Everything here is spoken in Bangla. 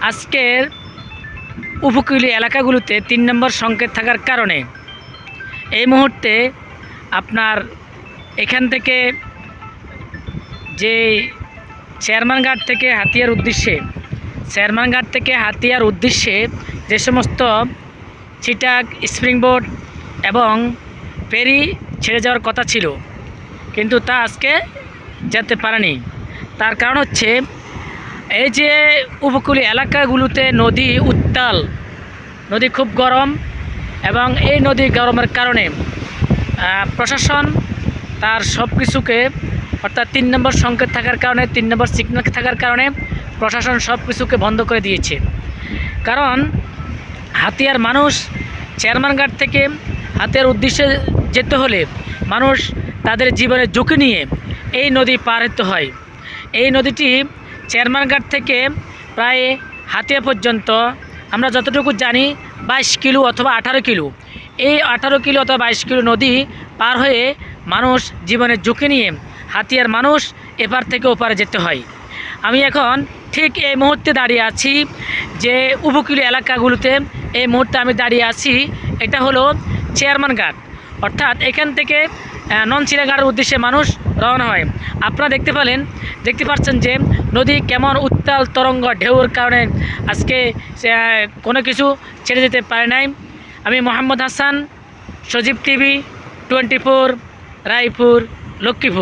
আজকের উপকূলীয় এলাকাগুলোতে 3 নম্বর সংকেত থাকার কারণে এই মুহূর্তে আপনার এখান থেকে যে চেয়ারম্যানঘাট থেকে হাতিয়ার উদ্দেশ্যে যে সমস্ত চিটাগ স্প্রিংবোট এবং ফেরি ছেড়ে যাওয়ার কথা ছিল, কিন্তু তা আজকে যেতে পারেনি। তার কারণ হচ্ছে এই যে উপকূলীয় এলাকাগুলোতে নদী উত্তাল, নদী খুব গরম, এবং এই নদী গরমের কারণে প্রশাসন তার সব কিছুকে, অর্থাৎ 3 নম্বর সংকেত থাকার কারণে, 3 নম্বর সিগন্যাল থাকার কারণে প্রশাসন সব কিছুকে বন্ধ করে দিয়েছে। কারণ হাতিয়ার মানুষ চেয়ারম্যানঘাট থেকে হাতিয়ার উদ্দেশ্যে যেতে হলে মানুষ তাদের জীবনের ঝুঁকি নিয়ে এই নদী পার হতে হয়। এই নদীটি চেয়ারম্যানঘাট থেকে প্রায় হাতিয়া পর্যন্ত আমরা যতটুকু জানি 22 কিলো অথবা 18 কিলো। এই 18 কিলো অথবা 22 কিলো নদী পার হয়ে মানুষ জীবনের ঝুঁকি নিয়ে হাতিয়ার মানুষ এপার থেকে ওপারে যেতে হয়। আমি এখন ঠিক এই মুহূর্তে দাঁড়িয়ে আছি যে উপকূলীয় এলাকাগুলোতে, এই মুহূর্তে আমি দাঁড়িয়ে আছি, এটা হলো চেয়ারম্যানঘাট। অর্থাৎ এখান থেকে ননচিরাঘাটের উদ্দেশ্যে মানুষ রওনা হয়। আপনারা দেখতে পাচ্ছেন যে নদী কেমন উত্তাল তরঙ্গ ঢেউর কারণে আজকে কোনো কিছু ছেড়ে যেতে পারে নাই। আমি মোহাম্মদ হাসান, সজীব টিভি 24, রায়পুর, লক্ষ্মীপুর।